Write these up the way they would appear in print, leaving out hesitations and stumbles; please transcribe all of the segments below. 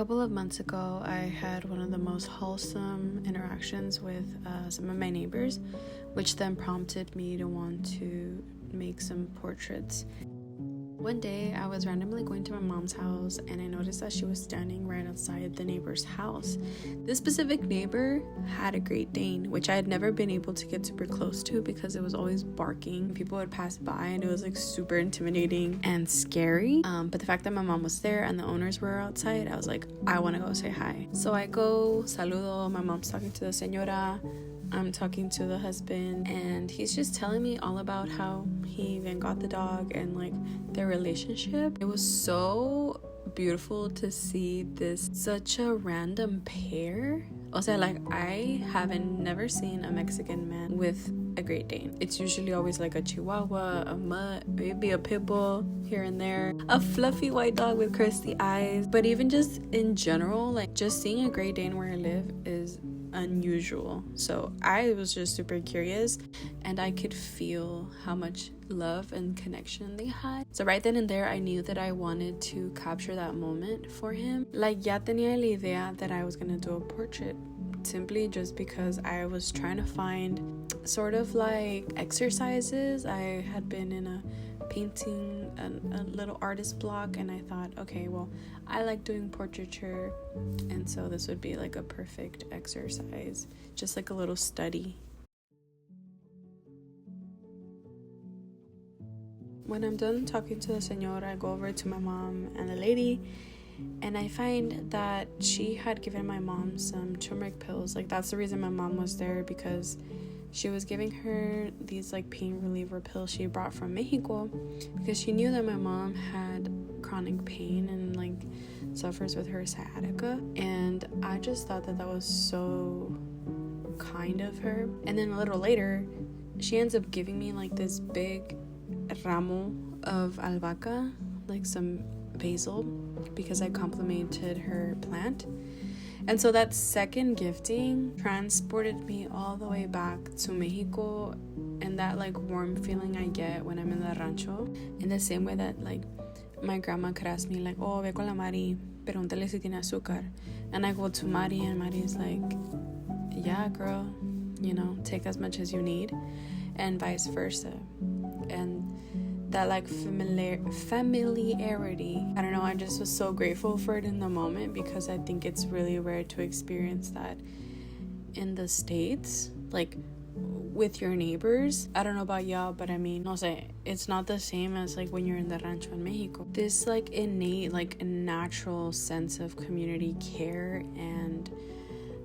couple of months ago, I had one of the most wholesome interactions with some of my neighbors, which then prompted me to want to make some portraits. One day, I was randomly going to my mom's house and I noticed that she was standing right outside the neighbor's house. This specific neighbor had a Great Dane, which I had never been able to get super close to because it was always barking. People would pass by and it was like super intimidating and scary. But the fact that my mom was there and the owners were outside, I was like, I want to go say hi. So I go, saludo, my mom's talking to the señora. I'm talking to the husband and he's just telling me all about how he even got the dog and like their relationship. It was so beautiful to see this such a random pair. Also, like, I haven't never seen a Mexican man with a Great Dane. It's usually always like a Chihuahua, a mutt, maybe a pit bull here and there, a fluffy white dog with crusty eyes. But even just in general, like just seeing a Great Dane where I live is unusual. So I was just super curious and I could feel how much love and connection they had. So right then and there, I knew that I wanted to capture that moment for him. Like, ya tenía la idea that I was gonna do a portrait, simply just because I was trying to find sort of like exercises. I had been in a painting, a little artist block, and I thought, okay, well, I like doing portraiture, and so this would be like a perfect exercise, just like a little study. When I'm done talking to the señora, I go over to my mom and the lady, and I find that she had given my mom some turmeric pills. Like, that's the reason my mom was there, because she was giving her these like pain reliever pills she brought from Mexico, because she knew that my mom had chronic pain and like suffers with her sciatica. And I just thought that was so kind of her. And then a little later, she ends up giving me like this big ramo of albahaca, like some basil, because I complimented her plant. And so that second gifting transported me all the way back to Mexico, and that like warm feeling I get when I'm in the rancho, in the same way that like my grandma could ask me like, oh, ve con la Mari, pregúntale si tiene azúcar. And I go to Mari and Mari's like, yeah, girl, you know, take as much as you need, and vice versa. And that like familiarity, I don't know, I just was so grateful for it in the moment, because I think it's really rare to experience that in the States, like with your neighbors. I don't know about y'all, but I mean, no sé, it's not the same as like when you're in the rancho in Mexico. This like innate, like natural sense of community care and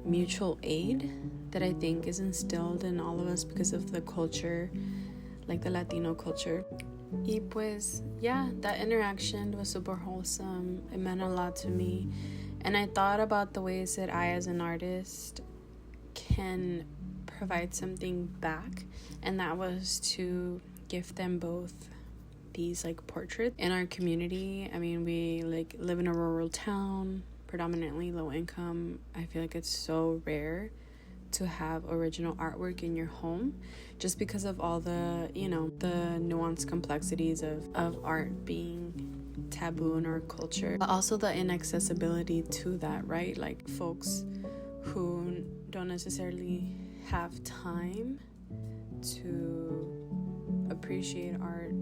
mutual aid that I think is instilled in all of us because of the culture, like the Latino culture. Y pues, yeah, that interaction was super wholesome. It meant a lot to me. And I thought about the ways that I, as an artist, can provide something back. And that was to gift them both these, like, portraits. In our community, I mean, we, like, live in a rural town, predominantly low income. I feel like it's so rare to have original artwork in your home, just because of all the, you know, the nuanced complexities of art being taboo in our culture, but also the inaccessibility to that, right? Like, folks who don't necessarily have time to appreciate art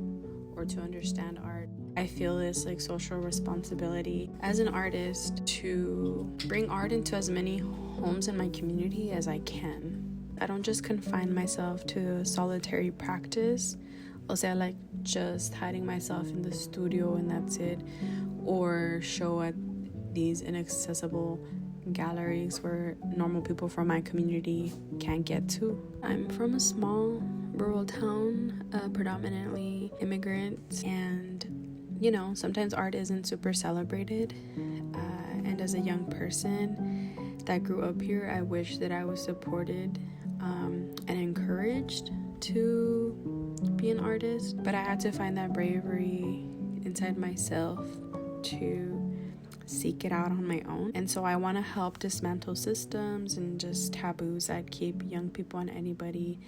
or to understand art. I feel this like social responsibility as an artist to bring art into as many homes in my community as I can. I don't just confine myself to a solitary practice, o sea, like just hiding myself in the studio and that's it, or show at these inaccessible galleries where normal people from my community can't get to. I'm from a small rural town, predominantly immigrant, and you know, sometimes art isn't super celebrated, and as a young person that grew up here, I wish that I was supported and encouraged to be an artist, but I had to find that bravery inside myself to seek it out on my own. And so I want to help dismantle systems and just taboos that keep young people and anybody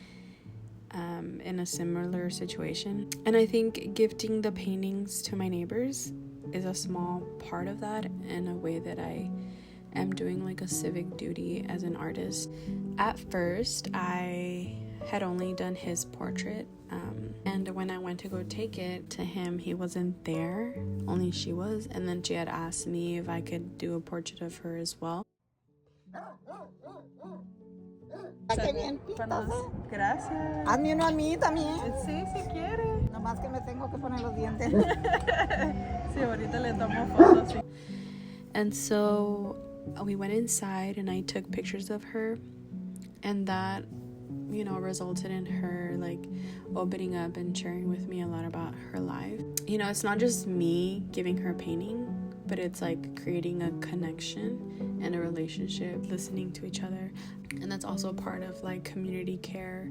in a similar situation. And I think gifting the paintings to my neighbors is a small part of that, in a way that I am doing like a civic duty as an artist. At first, I had only done his portrait, and when I went to go take it to him, he wasn't there, only she was, and then she had asked me if I could do a portrait of her as well. Qué bien pintas, Gracias. Hazme uno a mí también. Sí, si quiere. Nomás que me tengo que poner los dientes. Sí, ahorita le tomo fotos. And so we went inside and I took pictures of her, and that, you know, resulted in her like opening up and sharing with me a lot about her life. You know, it's not just me giving her a painting, but it's like creating a connection and a relationship, listening to each other. And that's also part of like community care.